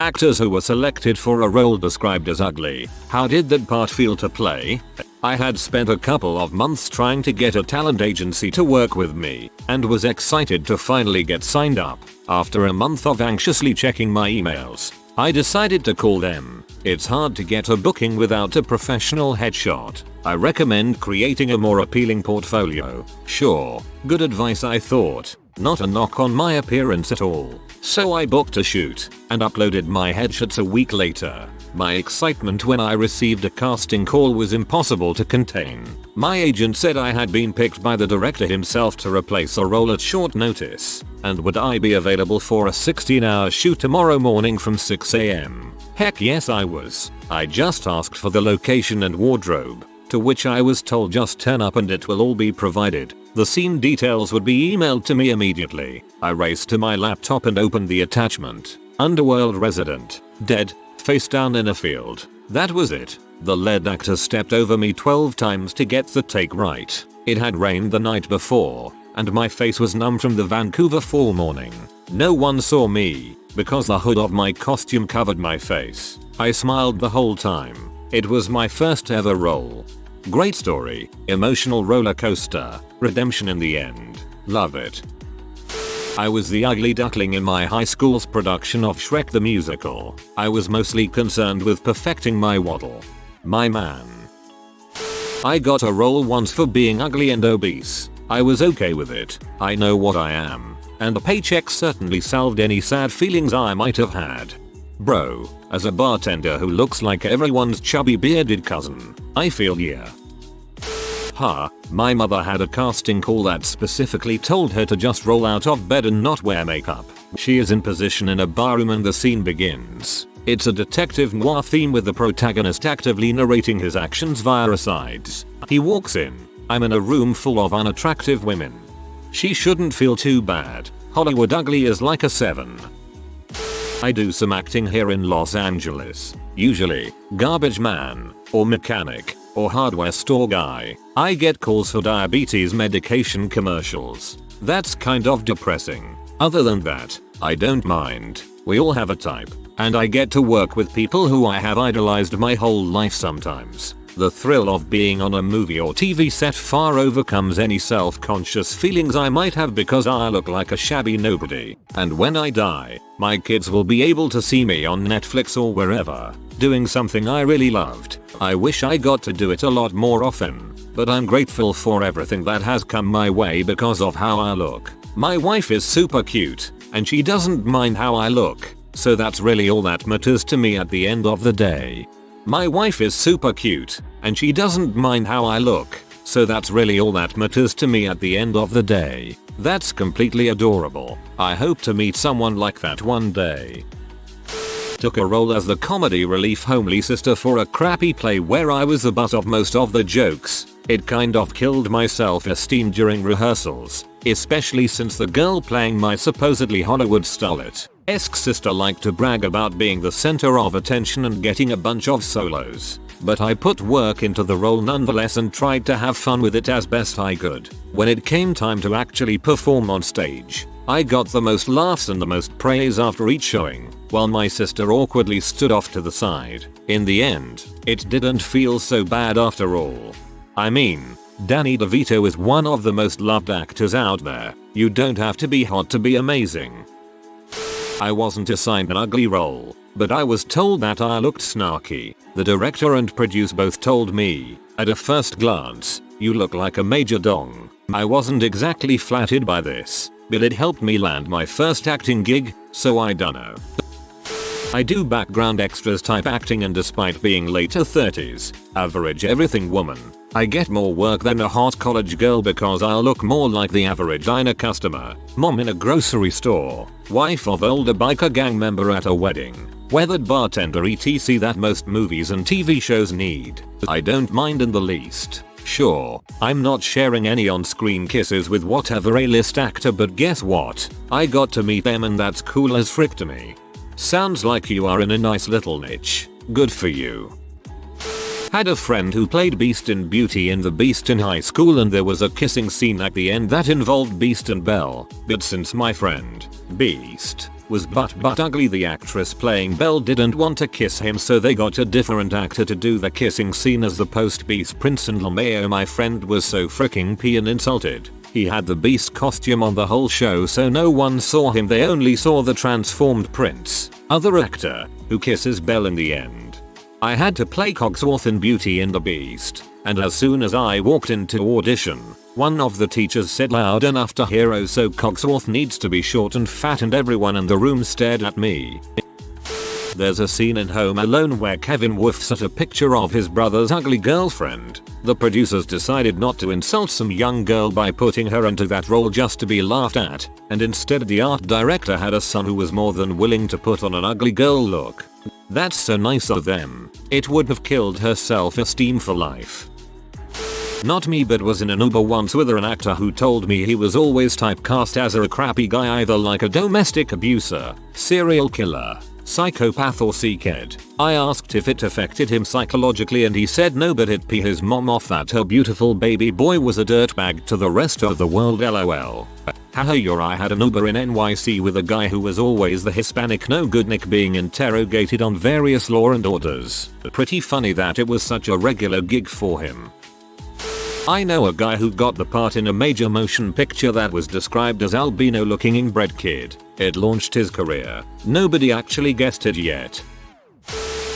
Actors who were selected for a role described as ugly. How did that part feel to play? I had spent a couple of months trying to get a talent agency to work with me, and was excited to finally get signed up. After a month of anxiously checking my emails, I decided to call them. It's hard to get a booking without a professional headshot. I recommend creating a more appealing portfolio. Sure, good advice I thought. Not a knock on my appearance at all. So I booked a shoot and uploaded my headshots a week later. My excitement when I received a casting call was impossible to contain. My agent said I had been picked by the director himself to replace a role at short notice, and would I be available for a 16-hour shoot tomorrow morning from 6 AM. Heck yes I was. I just asked for the location and wardrobe, to which I was told just turn up and it will all be provided. The scene details would be emailed to me immediately. I raced to my laptop and opened the attachment. Underworld resident, dead, face down in a field. That was it. The lead actor stepped over me 12 times to get the take right. It had rained the night before, and my face was numb from the Vancouver fall morning. No one saw me, because the hood of my costume covered my face. I smiled the whole time. It was my first ever role. Great story, emotional roller coaster, redemption in the end. Love it. I was the ugly duckling in my high school's production of Shrek the Musical. I was mostly concerned with perfecting my waddle. My man. I got a role once for being ugly and obese. I was okay with it. I know what I am. And the paycheck certainly salved any sad feelings I might have had. Bro, as a bartender who looks like everyone's chubby bearded cousin, I feel yeah. My mother had a casting call that specifically told her to just roll out of bed and not wear makeup. She is in position in a barroom and the scene begins. It's a detective noir theme with the protagonist actively narrating his actions via asides. He walks in. I'm in a room full of unattractive women. She shouldn't feel too bad. Hollywood ugly is like a 7. I do some acting here in Los Angeles. Usually, garbage man, or mechanic, or hardware store guy. I get calls for diabetes medication commercials. That's kind of depressing. Other than that, I don't mind. We all have a type, and I get to work with people who I have idolized my whole life sometimes. The thrill of being on a movie or TV set far overcomes any self-conscious feelings I might have because I look like a shabby nobody. And when I die, my kids will be able to see me on Netflix or wherever, doing something I really loved. I wish I got to do it a lot more often, but I'm grateful for everything that has come my way because of how I look. My wife is super cute, and she doesn't mind how I look, so that's really all that matters to me at the end of the day. My wife is super cute, and she doesn't mind how I look, so that's really all that matters to me at the end of the day. That's completely adorable. I hope to meet someone like that one day. Took a role as the comedy relief homely sister for a crappy play where I was the butt of most of the jokes. It kind of killed my self-esteem during rehearsals, especially since the girl playing my supposedly Hollywood starlet-esque sister liked to brag about being the center of attention and getting a bunch of solos. But I put work into the role nonetheless and tried to have fun with it as best I could. When it came time to actually perform on stage, I got the most laughs and the most praise after each showing, while my sister awkwardly stood off to the side. In the end, it didn't feel so bad after all. I mean, Danny DeVito is one of the most loved actors out there. You don't have to be hot to be amazing. I wasn't assigned an ugly role, but I was told that I looked snarky. The director and producer both told me, at a first glance, you look like a major dong. I wasn't exactly flattered by this, but it helped me land my first acting gig, so I dunno. I do background extras type acting, and despite being later 30s, average everything woman, I get more work than a hot college girl because I'll look more like the average diner customer, mom in a grocery store, wife of older biker gang member at a wedding, weathered bartender etc. that most movies and TV shows need. I don't mind in the least. Sure, I'm not sharing any on-screen kisses with whatever A-list actor, but guess what? I got to meet them and that's cool as frick to me. Sounds like you are in a nice little niche. Good for you. Had a friend who played Beast in Beauty and the Beast in high school, and there was a kissing scene at the end that involved Beast and Belle, but since my friend, Beast, was but ugly. The actress playing Belle didn't want to kiss him, so they got a different actor to do the kissing scene as the post-Beast Prince, and LeMayo, my friend, was so freaking pee and insulted. He had the Beast costume on the whole show, so no one saw him, they only saw the transformed prince, other actor, who kisses Belle in the end. I had to play Cogsworth in Beauty and the Beast, and as soon as I walked into audition, one of the teachers said loud enough to hear, "Oh, so Cogsworth needs to be short and fat," and everyone in the room stared at me. There's a scene in Home Alone where Kevin whiffs at a picture of his brother's ugly girlfriend. The producers decided not to insult some young girl by putting her into that role just to be laughed at, and instead the art director had a son who was more than willing to put on an ugly girl look. That's so nice of them. It would have killed her self-esteem for life. Not me, but was in an Uber once with an actor who told me he was always typecast as a crappy guy, either like a domestic abuser, serial killer, psychopath or sickhead. I asked if it affected him psychologically and he said no, but it pissed his mom off that her beautiful baby boy was a dirtbag to the rest of the world, lol. Haha, I had an Uber in NYC with a guy who was always the Hispanic no good Nick being interrogated on various law and orders. Pretty funny that it was such a regular gig for him. I know a guy who got the part in a major motion picture that was described as albino looking inbred kid. It launched his career. Nobody actually guessed it yet.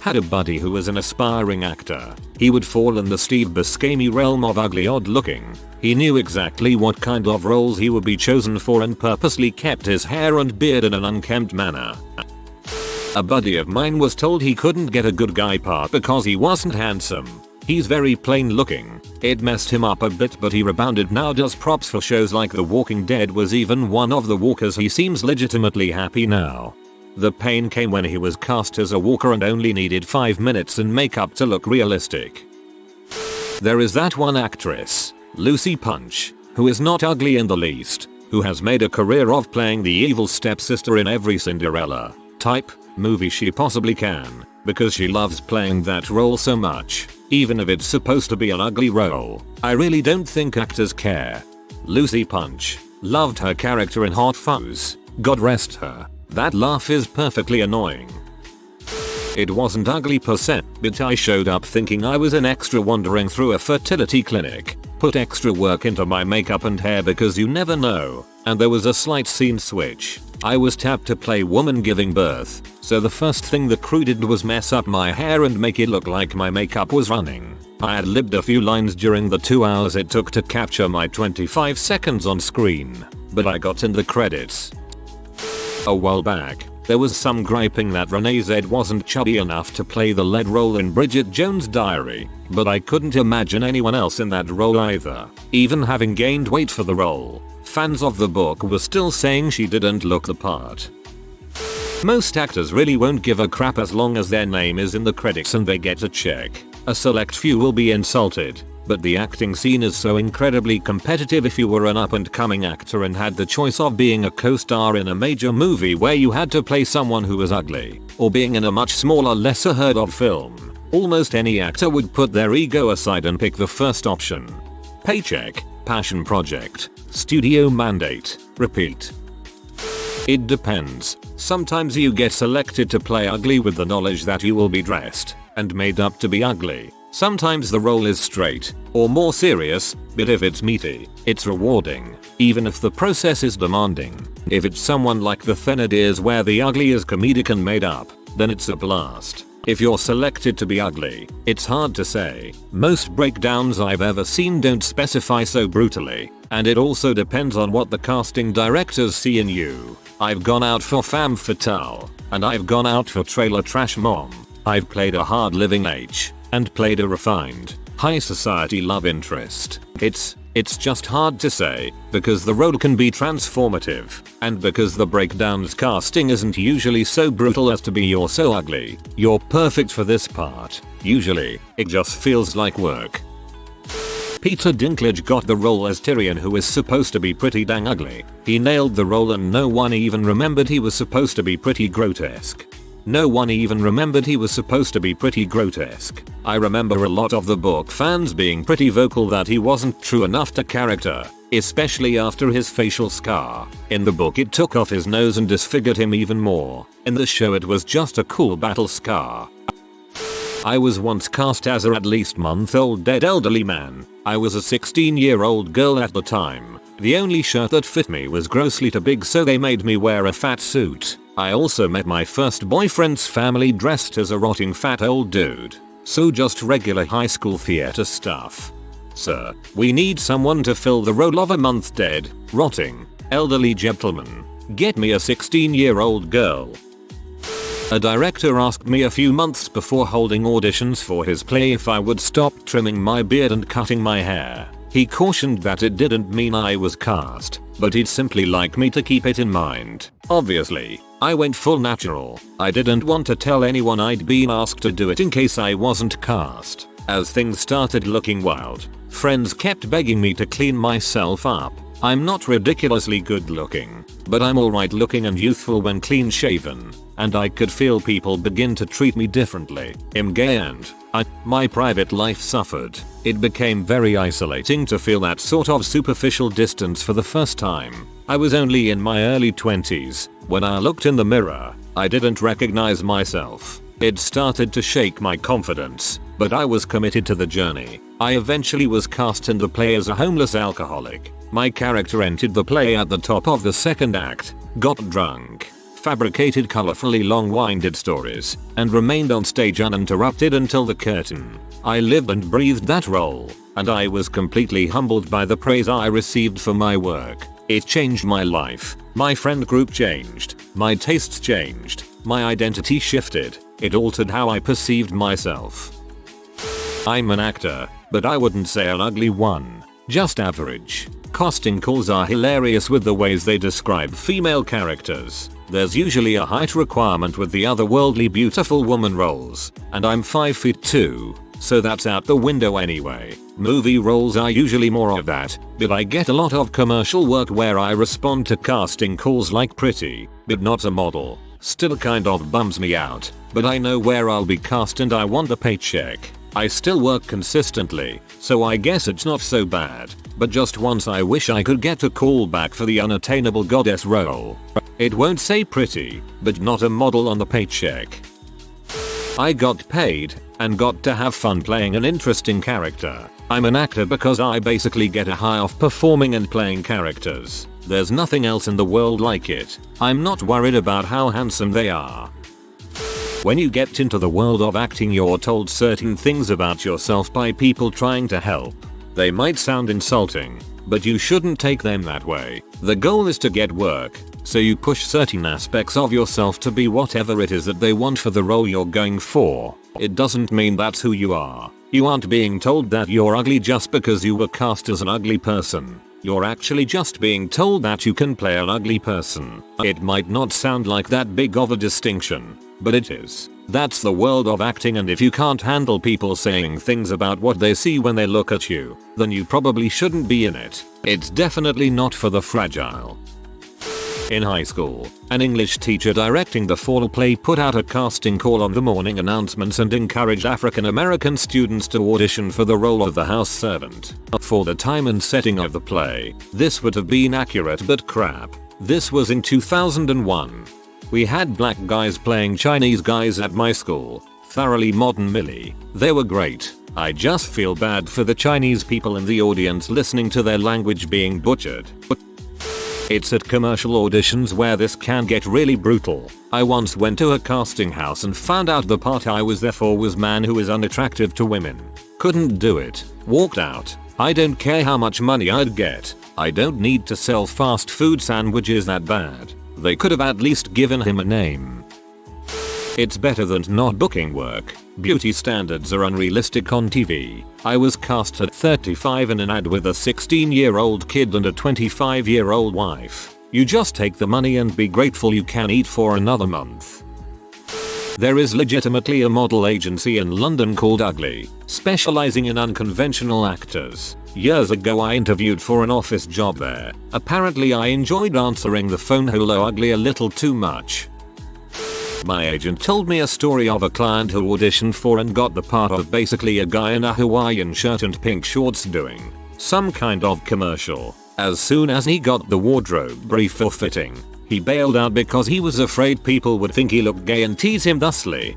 Had a buddy who was an aspiring actor. He would fall in the Steve Buscemi realm of ugly odd looking. He knew exactly what kind of roles he would be chosen for and purposely kept his hair and beard in an unkempt manner. A buddy of mine was told he couldn't get a good guy part because he wasn't handsome. He's very plain looking. It messed him up a bit, but he rebounded, now does props for shows like The Walking Dead, was even one of the walkers. He seems legitimately happy now. The pain came when he was cast as a walker and only needed 5 minutes in makeup to look realistic. There is that one actress, Lucy Punch, who is not ugly in the least, who has made a career of playing the evil stepsister in every Cinderella type movie she possibly can, because she loves playing that role so much. Even if it's supposed to be an ugly role, I really don't think actors care. Lucy Punch. Loved her character in Hot Fuzz. God rest her. That laugh is perfectly annoying. It wasn't ugly per se, but I showed up thinking I was an extra wandering through a fertility clinic. Put extra work into my makeup and hair because you never know, and there was a slight scene switch. I was tapped to play woman giving birth, so the first thing the crew did was mess up my hair and make it look like my makeup was running. I had lived a few lines during the 2 hours it took to capture my 25 seconds on screen, but I got in the credits. A while back, there was some griping that Renee Zed wasn't chubby enough to play the lead role in Bridget Jones' Diary, but I couldn't imagine anyone else in that role either, even having gained weight for the role. Fans of the book were still saying she didn't look the part. Most actors really won't give a crap as long as their name is in the credits and they get a check. A select few will be insulted, but the acting scene is so incredibly competitive. If you were an up-and-coming actor and had the choice of being a co-star in a major movie where you had to play someone who was ugly, or being in a much smaller, lesser heard of film, almost any actor would put their ego aside and pick the first option. Paycheck, passion project, studio mandate, repeat. It depends. Sometimes you get selected to play ugly with the knowledge that you will be dressed and made up to be ugly. Sometimes the role is straight or more serious, but if it's meaty, it's rewarding, even if the process is demanding. If it's someone like The Thénardiers where the ugly is comedic and made up, then it's a blast. If you're selected to be ugly, it's hard to say. Most breakdowns I've ever seen don't specify so brutally, and it also depends on what the casting directors see in you. I've gone out for femme fatale, and I've gone out for trailer trash mom. I've played a hard-living H, and played a refined, high society love interest. It's just hard to say, because the role can be transformative, and because the breakdowns casting isn't usually so brutal as to be "you're so ugly, you're perfect for this part." Usually, it just feels like work. Peter Dinklage got the role as Tyrion, who is supposed to be pretty dang ugly. He nailed the role and no one even remembered he was supposed to be pretty grotesque. No one even remembered he was supposed to be pretty grotesque. I remember a lot of the book fans being pretty vocal that he wasn't true enough to character, especially after his facial scar. In the book it took off his nose and disfigured him even more. In the show it was just a cool battle scar. I was once cast as a at least month-old dead elderly man. I was a 16-year-old girl at the time. The only shirt that fit me was grossly too big, so they made me wear a fat suit. I also met my first boyfriend's family dressed as a rotting fat old dude. So just regular high school theater stuff. Sir, we need someone to fill the role of a month dead, rotting, elderly gentleman. Get me a 16-year-old girl. A director asked me a few months before holding auditions for his play if I would stop trimming my beard and cutting my hair. He cautioned that it didn't mean I was cast, but he'd simply like me to keep it in mind. Obviously, I went full natural. I didn't want to tell anyone I'd been asked to do it in case I wasn't cast. As things started looking wild, friends kept begging me to clean myself up. I'm not ridiculously good looking, but I'm alright looking and youthful when clean shaven, and I could feel people begin to treat me differently. I'm gay and my private life suffered. It became very isolating to feel that sort of superficial distance for the first time. I was only in my early 20s. When I looked in the mirror, I didn't recognize myself. It started to shake my confidence, but I was committed to the journey. I eventually was cast in the play as a homeless alcoholic. My character entered the play at the top of the second act, got drunk, fabricated colorfully long-winded stories, and remained on stage uninterrupted until the curtain. I lived and breathed that role, and I was completely humbled by the praise I received for my work. It changed my life. My friend group changed. My tastes changed. My identity shifted. It altered how I perceived myself. I'm an actor, but I wouldn't say an ugly one. Just average. Casting calls are hilarious with the ways they describe female characters. There's usually a height requirement with the otherworldly beautiful woman roles, and I'm 5'2", so that's out the window anyway. Movie roles are usually more of that, but I get a lot of commercial work where I respond to casting calls like pretty, but not a model. Still kind of bums me out, but I know where I'll be cast and I want a paycheck. I still work consistently, so I guess it's not so bad, but just once I wish I could get a call back for the unattainable goddess role. It won't say pretty, but not a model on the paycheck. I got paid, and got to have fun playing an interesting character. I'm an actor because I basically get a high off performing and playing characters. There's nothing else in the world like it. I'm not worried about how handsome they are. When you get into the world of acting, you're told certain things about yourself by people trying to help. They might sound insulting, but you shouldn't take them that way. The goal is to get work, so you push certain aspects of yourself to be whatever it is that they want for the role you're going for. It doesn't mean that's who you are. You aren't being told that you're ugly just because you were cast as an ugly person. You're actually just being told that you can play an ugly person. It might not sound like that big of a distinction, but it is. That's the world of acting, and if you can't handle people saying things about what they see when they look at you, then you probably shouldn't be in it. It's definitely not for the fragile. In high school, an English teacher directing the fall play put out a casting call on the morning announcements and encouraged African American students to audition for the role of the house servant. For the time and setting of the play, this would have been accurate but crap. This was in 2001. We had black guys playing Chinese guys at my school. Thoroughly modern Millie. They were great. I just feel bad for the Chinese people in the audience listening to their language being butchered. It's at commercial auditions where this can get really brutal. I once went to a casting house and found out the part I was there for was man who is unattractive to women. Couldn't do it. Walked out. I don't care how much money I'd get. I don't need to sell fast food sandwiches that bad. They could have at least given him a name. It's better than not booking work. Beauty standards are unrealistic on TV. I was cast at 35 in an ad with a 16-year-old kid and a 25-year-old wife. You just take the money and be grateful you can eat for another month. There is legitimately a model agency in London called Ugly, specializing in unconventional actors. Years ago I interviewed for an office job there. Apparently I enjoyed answering the phone "Hello ugly" a little too much. My agent told me a story of a client who auditioned for and got the part of basically a guy in a Hawaiian shirt and pink shorts doing some kind of commercial. As soon as he got the wardrobe brief for fitting, he bailed out because he was afraid people would think he looked gay and tease him thusly.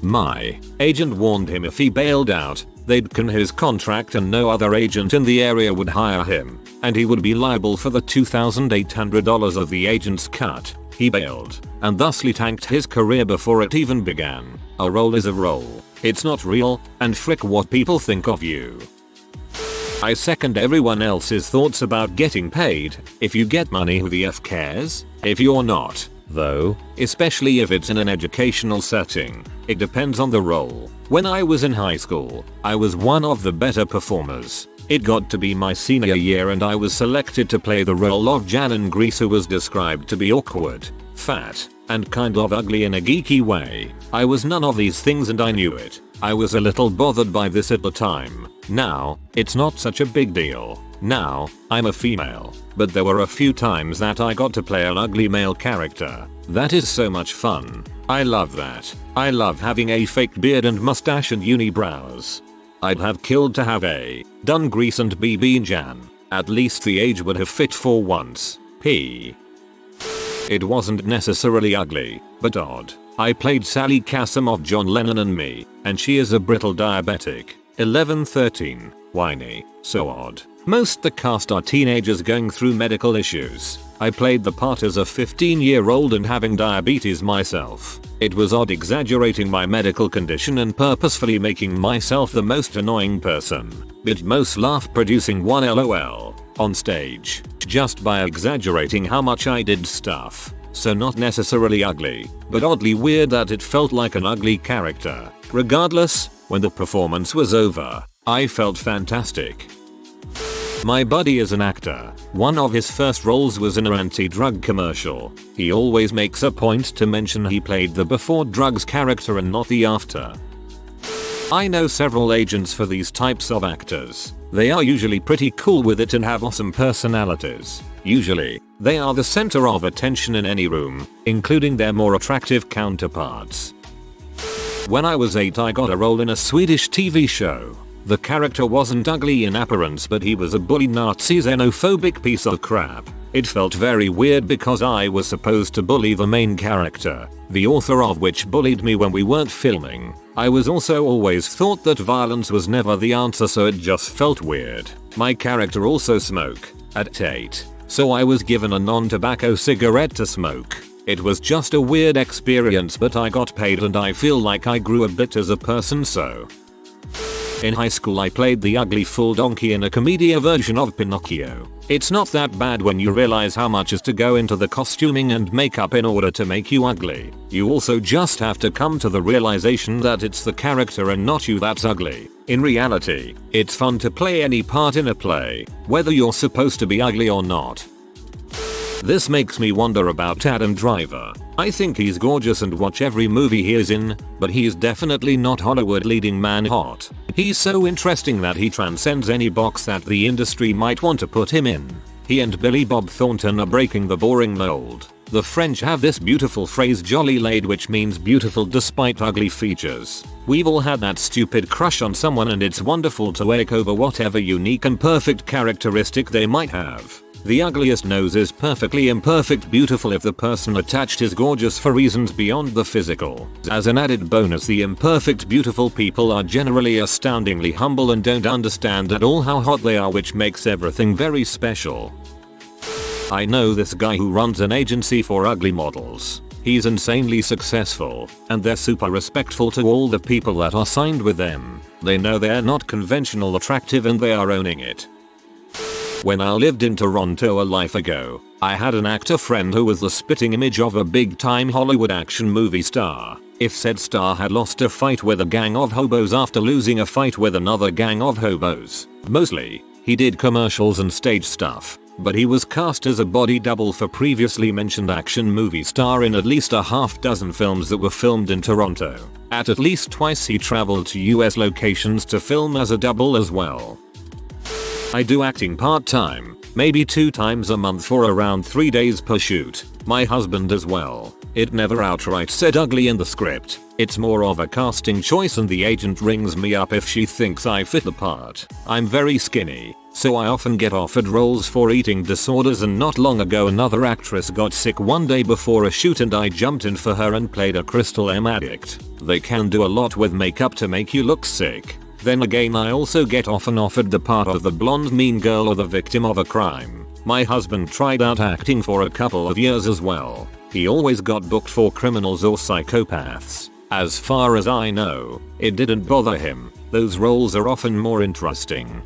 My agent warned him if he bailed out, they'd can his contract and no other agent in the area would hire him, and he would be liable for the $2,800 of the agent's cut. He bailed, and thusly tanked his career before it even began. A role is a role. It's not real, and frick what people think of you. I second everyone else's thoughts about getting paid. If you get money, who the F cares? If you're not, though, especially if it's in an educational setting, it depends on the role. When I was in high school, I was one of the better performers. It got to be my senior year and I was selected to play the role of Jan in Grease, who was described to be awkward, fat, and kind of ugly in a geeky way. I was none of these things and I knew it. I was a little bothered by this at the time. Now, it's not such a big deal. Now, I'm a female, but there were a few times that I got to play an ugly male character. That is so much fun. I love that. I love having a fake beard and mustache and unibrows. I'd have killed to have done Grease and BB Jan. At least the age would have fit for once. It wasn't necessarily ugly, but odd. I played Sally Cassim of John Lennon and Me, and she is a brittle diabetic. 11-13, whiny, so odd. Most the cast are teenagers going through medical issues. I played the part as a 15-year-old and having diabetes myself. It was odd exaggerating my medical condition and purposefully making myself the most annoying person. But most laugh producing one LOL on stage just by exaggerating how much I did stuff. So not necessarily ugly, but oddly weird that it felt like an ugly character. Regardless, when the performance was over, I felt fantastic. My buddy is an actor. One of his first roles was in an anti-drug commercial. He always makes a point to mention he played the before drugs character and not the after. I know several agents for these types of actors. They are usually pretty cool with it and have awesome personalities. Usually, they are the center of attention in any room, including their more attractive counterparts. When I was 8, I got a role in a Swedish TV show. The character wasn't ugly in appearance, but he was a bully Nazi xenophobic piece of crap. It felt very weird because I was supposed to bully the main character, the author of which bullied me when we weren't filming. I was also always thought that violence was never the answer, so it just felt weird. My character also smoked at 8, so I was given a non-tobacco cigarette to smoke. It was just a weird experience, but I got paid and I feel like I grew a bit as a person. So in high school I played the ugly fool donkey in a commedia version of Pinocchio. It's not that bad when you realize how much is to go into the costuming and makeup in order to make you ugly. You also just have to come to the realization that it's the character and not you that's ugly. In reality, it's fun to play any part in a play, whether you're supposed to be ugly or not. This makes me wonder about Adam Driver. I think he's gorgeous and watch every movie he is in, but he's definitely not Hollywood leading man hot. He's so interesting that he transcends any box that the industry might want to put him in. He and Billy Bob Thornton are breaking the boring mold. The French have this beautiful phrase jolly laid, which means beautiful despite ugly features. We've all had that stupid crush on someone, and it's wonderful to ache over whatever unique and perfect characteristic they might have. The ugliest nose is perfectly imperfect beautiful if the person attached is gorgeous for reasons beyond the physical. As an added bonus, the imperfect beautiful people are generally astoundingly humble and don't understand at all how hot they are, which makes everything very special. I know this guy who runs an agency for ugly models. He's insanely successful, and they're super respectful to all the people that are signed with them. They know they're not conventional attractive and they are owning it. When I lived in Toronto a life ago, I had an actor friend who was the spitting image of a big-time Hollywood action movie star. If said star had lost a fight with a gang of hobos after losing a fight with another gang of hobos, mostly, he did commercials and stage stuff, but he was cast as a body double for previously mentioned action movie star in at least a half dozen films that were filmed in Toronto. At least twice he traveled to US locations to film as a double as well. I do acting part-time, maybe 2 times a month for around 3 days per shoot. My husband as well. It never outright said ugly in the script. It's more of a casting choice and the agent rings me up if she thinks I fit the part. I'm very skinny, so I often get offered roles for eating disorders, and not long ago another actress got sick one day before a shoot and I jumped in for her and played a crystal M addict. They can do a lot with makeup to make you look sick. Then again, I also get often offered the part of the blonde mean girl or the victim of a crime. My husband tried out acting for a couple of years as well. He always got booked for criminals or psychopaths. As far as I know, it didn't bother him. Those roles are often more interesting.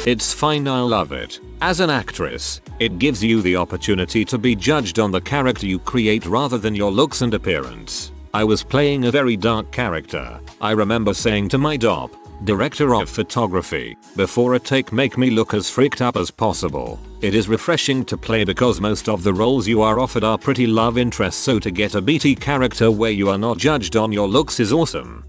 It's fine, I love it. As an actress, it gives you the opportunity to be judged on the character you create rather than your looks and appearance. I was playing a very dark character. I remember saying to my director of photography, before a take, make me look as freaked up as possible. It is refreshing to play because most of the roles you are offered are pretty love interests, so to get a beaty character where you are not judged on your looks is awesome.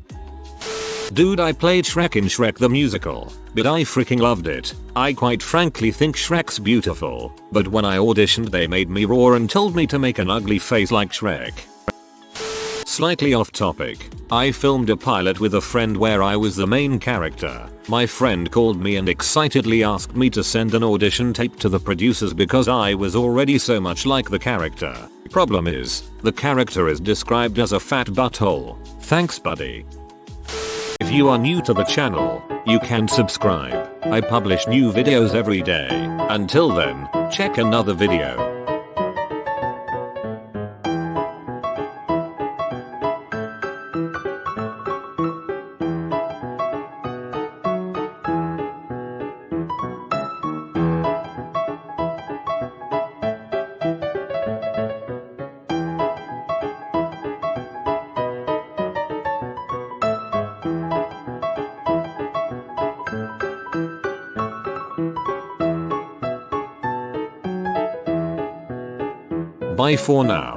Dude, I played Shrek in Shrek the Musical, but I freaking loved it. I quite frankly think Shrek's beautiful, but when I auditioned they made me roar and told me to make an ugly face like Shrek. Slightly off topic, I filmed a pilot with a friend where I was the main character. My friend called me and excitedly asked me to send an audition tape to the producers because I was already so much like the character. Problem is, the character is described as a fat butthole. Thanks, buddy. If you are new to the channel, you can subscribe. I publish new videos every day. Until then, check another video. Bye for now.